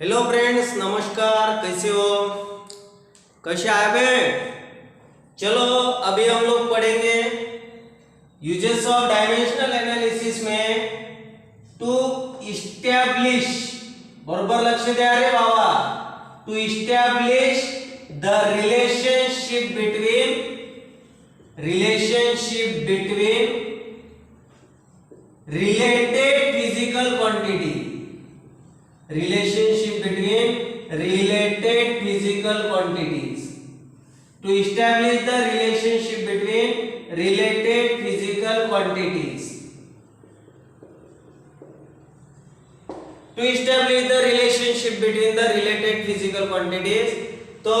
Hello friends, नमस्कार। कैसे हो? कैसे आए बे? चलो अभी हम लोग पढ़ेंगे यूजेस ऑफ डायमेंशनल एनालिसिस में टू इस्टैब्लिश, बरोबर लक्ष द्या रे बाबा, to establish the relationship between related physical quantity, relationship between related physical quantities, to establish the relationship between related physical quantities, to establish the relationship between the related physical quantities। तो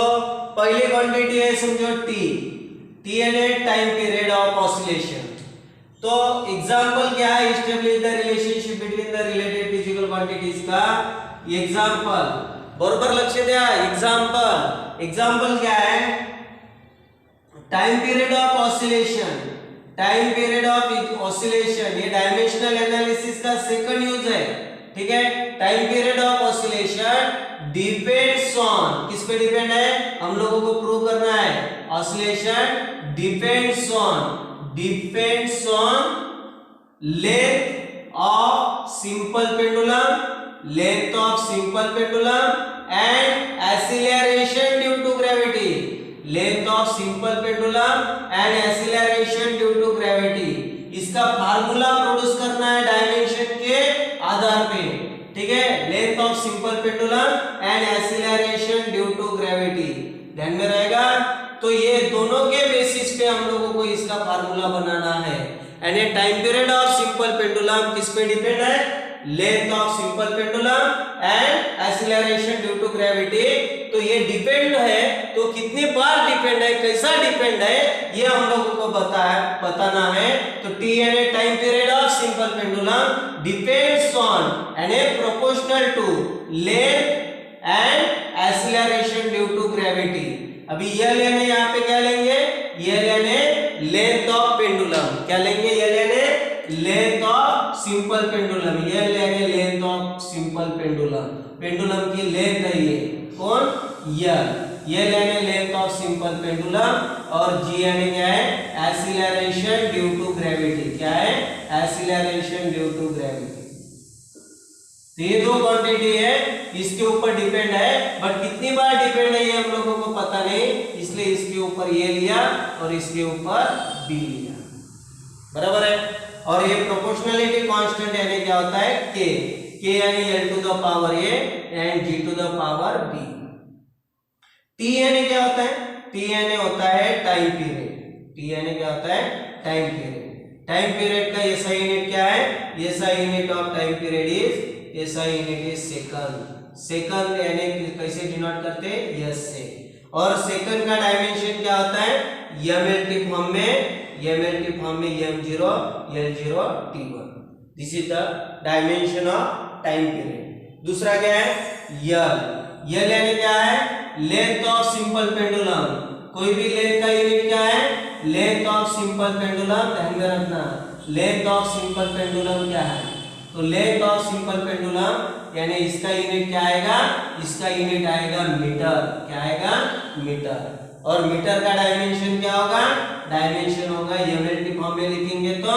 पहली quantity है समझो T यानी time period of oscillation. तो example क्या है establish the relationship between the related physical quantities का example, बरोबर लक्ष्य द्या। एग्जांपल क्या है? टाइम पीरियड ऑफ ऑसिलेशन, ये डायमेंशनल एनालिसिस का सेकंड यूज है, ठीक है। Time period of oscillation depends on, किस पे डिपेंड है? हम लोगों को प्रूव करना है oscillation depends on length of simple pendulum and acceleration due to gravity, length of simple pendulum and acceleration due to gravity। इसका फार्मूला प्रोड्यूस करना है डायमेंशन के आधार पे, ठीक है। Length of simple pendulum and acceleration due to gravity, ध्यान में रहेगा। तो ये दोनों के बेसिस पे हम लोगों को इसका फार्मूला बनाना है। यानी time period of simple pendulum किस पे डिपेंड है? Length of simple pendulum and acceleration due to gravity. तो ये डिपेंड है, तो कितनी बार डिपेंड है, कैसा डिपेंड है, ये हम लोगों को बताना है। तो टी यानी time period of simple pendulum depends on यानी proportional to length and acceleration due to gravity. अभी ये लेने यहाँ पे क्या लेंगे? ये लेने लेंथ ऑफ पेंडुलम, क्या लेंगे? ये लेने लेंथ ऑफ सिंपल पेंडुलम, ये लेने लेंथ ऑफ सिंपल पेंडुलम की लेंथ है ये कौन? ये लेने लेंथ ऑफ सिंपल पेंडुलम। और जी यानी क्या है? Acceleration due to gravity. क्या है? Acceleration due to gravity. तो ये दो क्वांटिटी है, इसके ऊपर डिपेंड है, बट कितनी बार डिपेंड है ये हम लोगों को पता नहीं, इसलिए इसके ऊपर ये लिया और इसके ऊपर बी लिया, बराबर है। और ये प्रोपोर्शनलिटी कांस्टेंट यानी क्या होता है? के यानी l to the power a and g to the power b। t यानी क्या होता है? t यानी होता है टाइम पीरियड। t यानी क्या होता है? Time period. टाइम पीरियड का SI यूनिट क्या है? SI unit of time period is SI unit is second यानी कैसे डिनोट करते हैं? यस से। और सेकंड का डायमेंशन क्या होता है? mLT फॉर्म में m0 L0 t1। This is the dimension of time period. दूसरा क्या है? L यानी क्या है? Length of simple pendulum. कोई भी लेंथ का यूनिट क्या है? लेंथ ऑफ सिंपल पेंडुलम, ध्यान में रखना। लेंथ ऑफ सिंपल पेंडुलम क्या है? तो लेंथ ऑफ सिंपल पेंडुलम यानी इसका यूनिट क्या आएगा? इसका यूनिट आएगा मीटर। क्या आएगा? मीटर। और मीटर का डायमेंशन क्या होगा? डायमेंशन होगा mLT फॉर्म में लिखेंगे तो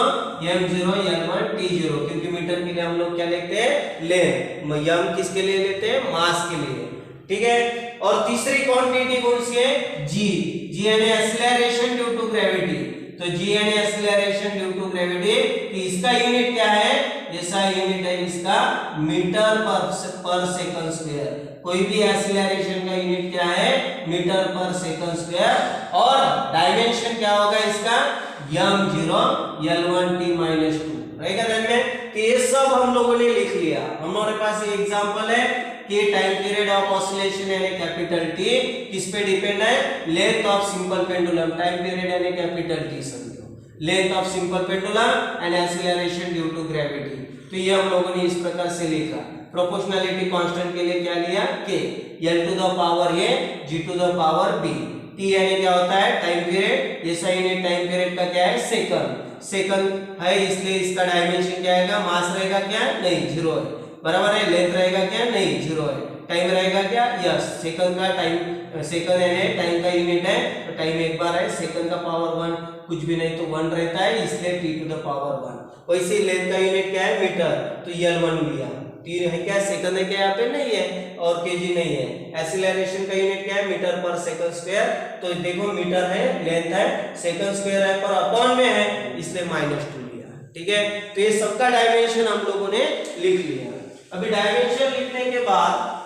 m0 L1 t0, क्योंकि मीटर के लिए हम लोग क्या लेते हैं? लेंथ। m किसके लिए लेते हैं? मास के लिए, ठीक है। और तीसरी क्वांटिटी कौन सी है? जी यानी एक्सीलरेशन ड्यू टू ग्रेविटी। तो g यानी एक्सीलरेशन ड्यू टू ग्रेविटी, कि इसका यूनिट क्या है? ऐसा यूनिट है इसका मीटर पर सेकंड स्क्वायर। कोई भी एक्सीलरेशन का यूनिट क्या है? मीटर पर सेकंड स्क्वायर। और डायमेंशन क्या होगा इसका? m0 L1 t-2 रहेगा ध्यान में। तो ये सब हम लोगों ने लिख लिया। हमारे पास ये एग्जांपल है कि टाइम पीरियड ऑफ ऑसिलेशन यानी कैपिटल टी किस पे डिपेंड है? Length of simple pendulum. Time period यानी कैपिटल टी समझो, length of simple pendulum and acceleration due to gravity. तो ये हम लोगों ने इस प्रकार से लिखा। प्रोपोर्शनलिटी कांस्टेंट के लिए क्या लिया? K, l to the power a g to the power b। t यानी क्या होता है? Time period. ऐसा यूनिट टाइम पीरियड का क्या है? सेकंड है, इसलिए इसका डायमेंशन क्या आएगा? मास रहेगा क्या? नहीं, 0 है, बराबर है। लेंथ रहेगा क्या? नहीं, 0 है। टाइम रहेगा क्या, यस सेकंड का टाइम, सेकंड है टाइम का यूनिट है तो टाइम एक बार है, सेकंड का पावर 1 कुछ भी नहीं तो 1 रहता है, इसलिए t टू द पावर 1। वैसे लेंथ का यूनिट क्या है, मीटर, तो L1 लिया, t है क्या, सेकंड है क्या, यहाँ पे नहीं है और kg नहीं है। एक्सीलरेशन का यूनिट क्या है, मीटर पर सेकंड स्क्वायर, तो देखो मीटर है, लेंथ है, सेकंड स्क्वायर है पर अपॉन में है इसलिए -2 लिया, ठीक है। तो ये सबका डायमेंशन हम लोगों ने लिख लिया। अभी डायमेंशन लिखने के बाद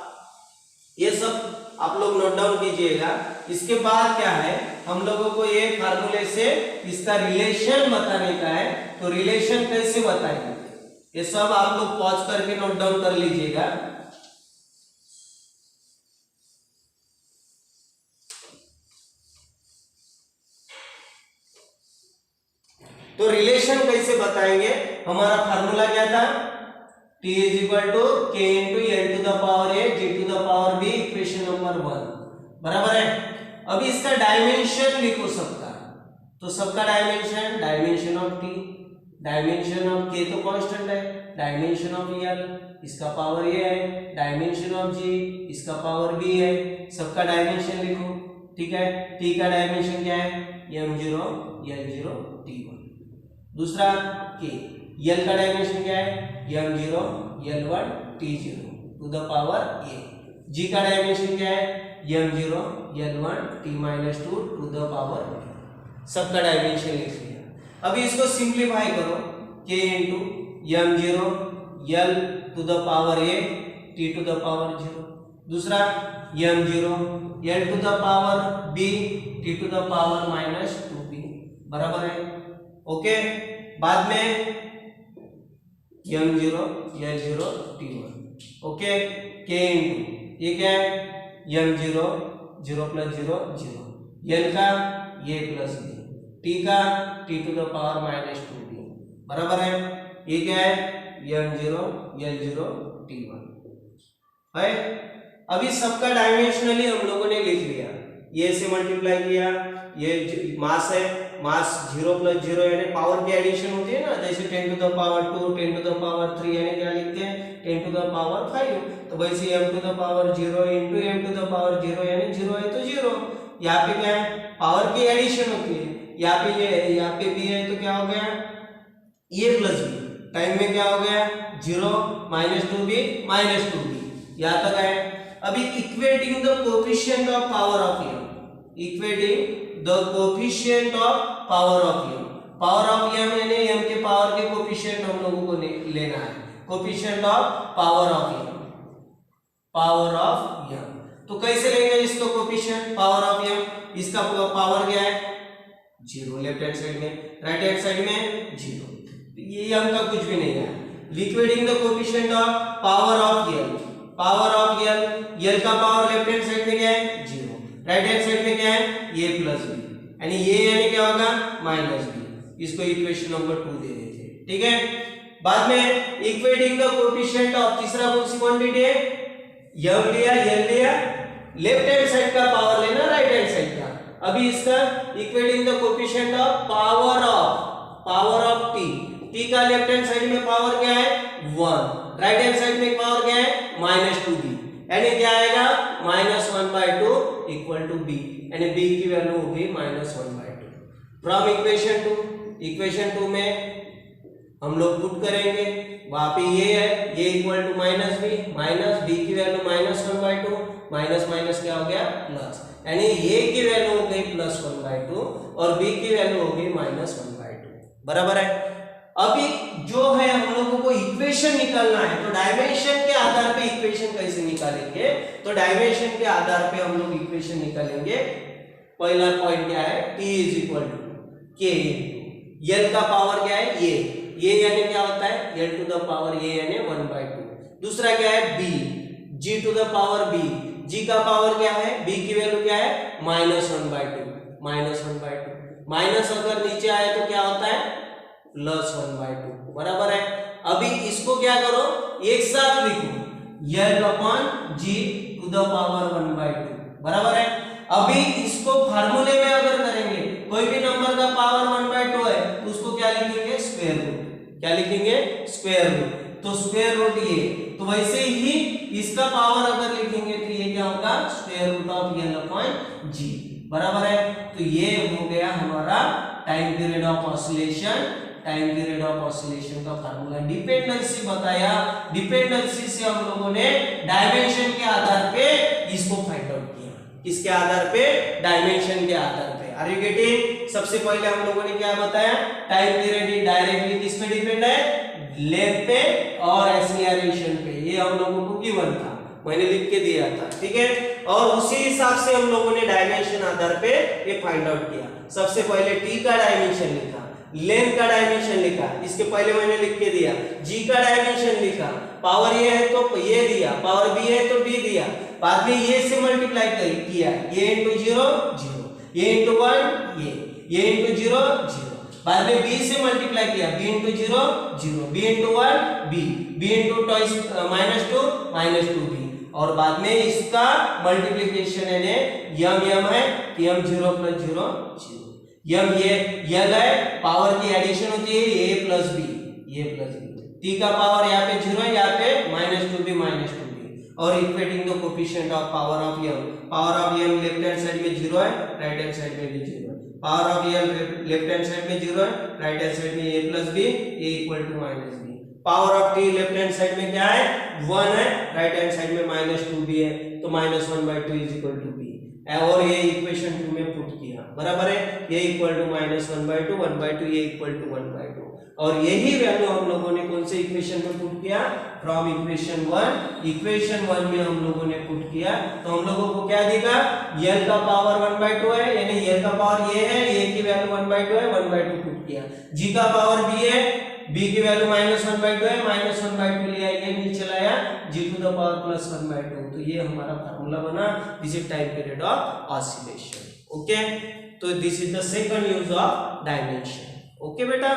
ये सब आप लोग नोट डाउन कीजिएगा। इसके बाद क्या है, हम लोगों को ये फार्मूले से इसका रिलेशन बताने का है, तो रिलेशन कैसे बताएंगे ये सब आप लोग पॉज करके नोट डाउन कर लीजिएगा। तो रिलेशन कैसे बताएंगे, हमारा फार्मूला क्या था, T is equal to K into L to the power A G to the power B, equation number 1, बराबर है। अभी इसका डायमेंशन लिखो सबका, तो सबका dimension, dimension of T, dimension of K तो कांस्टेंट है, डायमेंशन ऑफ L इसका पावर ये है, डायमेंशन ऑफ G इसका पावर B है, सबका डायमेंशन लिखो, ठीक है। T का डायमेंशन क्या है, m0 L0 T1, दूसरा K, L का डायमेंशन क्या है, m0 L1 T0 to the power A, G का डायमेंशन क्या है, m0 L1 T-2 to the power A, सबका डायमेंशन लिख लिया। अभी इसको सिंप्लीफाई करो, K into m0 L to the power A T to the power 0, दूसरा m0 L to the power B T to the power -2B, बराबर है, okay. बाद में m0 L0 T1, okay. K into ये क्या है, m0 0 + 0 0, L का ये प्लस B, T का T to the power -2B, बराबर है। ये क्या है, m0 L0 T1 है। अभी सबका डायमेंशनली हम लोगों ने लिख लिया, ये से मल्टीप्लाई किया, ये मास है, मास 0 + 0 यानी पावर की एडिशन होती है ना, जैसे 10 to the power 2 10 to the power 3 यानी क्या लिखते हैं 10 टू द पावर 5, तो वैसे m to the power 0 into m to the power 0 यानी 0 है तो 0, यहाँ पे क्या है, पावर की एडिशन होती है, यहाँ पे ये है, यहाँ पे b है तो क्या हो गया, ये प्लस b, टाइम में क्या हो गया 0 -2b -2b, यहाँ तक है। अभी equating the coefficient of power of m, equating the coefficient of power of m, power of m यानी m के पावर के कोएफिशिएंट हम लोगों को लेना है, coefficient of power of m, power of m, तो कैसे लेंगे इसको कोएफिशिएंट पावर ऑफ m, इसका पावर क्या है 0 लेफ्ट हैंड साइड में, राइट हैंड साइड में 0, ये m का कुछ भी नहीं है। लिक्विडिंग the coefficient of power of l, power of l का पावर लेफ्ट हैंड साइड में क्या है 0, राइट हैंड साइड में क्या है ये प्लस b, यानी ये यानी क्या होगा -b, इसको इक्वेशन नंबर 2 दे देते हैं, ठीक है। बाद में इक्वेटिंग द कोएफिशिएंट ऑफ, तीसरा कौन सी क्वांटिटी है, m लिया l लिया, लेफ्ट हैंड साइड का पावर लेना राइट हैंड साइड का। अभी इसका equating the coefficient of power of t, t का लेफ्ट हैंड साइड में पावर क्या है 1, राइट हैंड साइड में पावर क्या है -2b, यानी क्या आएगा -1/2 = b, यानी b की वैल्यू होगी -1/2। फ्रॉम इक्वेशन 2 में हम लोग पुट करेंगे, वहां पे ये है, ये इक्वल टू -b, b की वैल्यू -1/2, माइनस क्या हो गया प्लस, यानी a की वैल्यू हो गई +1/2 और b की वैल्यू हो गई -1/2, बराबर है। अभी जो है हम लोगों को इक्वेशन निकालना है, तो डायमेंशन के आधार पे इक्वेशन कैसे निकालेंगे, तो डायमेंशन के आधार पे हम लोग इक्वेशन निकालेंगे। पहला पॉइंट क्या है, T = K, L का पावर क्या है ये यानी क्या होता है L to the power a यानी 1/2। दूसरा क्या है B, G to the power B, G का पावर क्या है, B की वैल्यू क्या है -1/2, माइनस अगर नीचे आए तो क्या होता है +1/2, बराबर है। अभी इसको क्या करो एक साथ लिखो, L/G टू द पावर 1/2, बराबर है। अभी इसको फार्मूले में अगर करेंगे, कोई भी नंबर का पावर 1/2 है तो उसको क्या लिखेंगे स्क्वायर रूट, क्या लिखेंगे स्क्वायर रूट, तो स्क्वायर रूट ये तो वैसे ही इसका पावर अगर लिखेंगे तो ये क्या होगा square root of L upon G, बराबर है। तो ये हो गया हमारा time period of oscillation, time period of oscillation का फार्मूला। डिपेंडेंसी बताया, डिपेंडेंसी से हम लोगों ने डायमेंशन के आधार पे इसको फाइंड आउट किया। किसके आधार पे? डायमेंशन के आधार पे। Are you getting? सबसे पहले हम लोगों ने क्या बताया, टाइम पीरियड डायरेक्टली किस पे डिपेंड है, लेंथ पे और एक्सीलरेशन पे। ये हम लोगों को गिवन था, मैंने लिख के दिया था, ठीक है। और उसी हिसाब से हम लोगों ने डायमेंशन आधार पे ये फाइंड आउट किया। सबसे पहले टी का डायमेंशन लिखा, लेंथ का डायमेंशन लिखा, इसके पहले मैंने लिख के दिया, जी का डायमेंशन लिखा, पावर ये है तो ये दिया, पावर बी है तो बी दिया, बाद में ये से मल्टीप्लाई किया, ये इंटू 0 0, ये इंटू 1 ये इंटू 0 0, बाद में b से मल्टीप्लाई किया, b into 0 0, b into 1 b into -2 b, और बाद में इसका मल्टीप्लिकेशन है यम है कि यम 0 + 0 0, यम ये यल है, पावर की एडिशन होती है a + b, t का पावर यहाँ पे 0 है, यहाँ पे -2b और equating the coefficient of power of m left hand side में 0 है, राइट हैंड साइड में भी 0 है, power of l left hand side में 0 है, राइट हैंड साइड में a + b, a = -b, power of t left hand side में क्या है 1 है, राइट हैंड साइड में -2b है, तो -1/2 b, और ये इक्वेशन 2 में पुट किया, बराबर है, ये इक्वल टू -1/2 1/2, ये इक्वल टू 1/2, और यही वैल्यू हम लोगों ने कौन से इक्वेशन में पुट किया, फ्रॉम इक्वेशन 1 में हम लोगों ने पुट किया। तो हम लोगों को क्या दिखा, l का पावर 1/2 है, यानी l का पावर ये है, a की वैल्यू 1/2 है, 1/2 पुट किया, g का पावर b है, b की वैल्यू -1/2 है, -1/2 लिया, ये नीचे लाया, g टू द पावर +1/2, तो ये हमारा फार्मूला बना, this is time period of oscillation. Okay, तो this is the second use of dimension. Okay बेटा।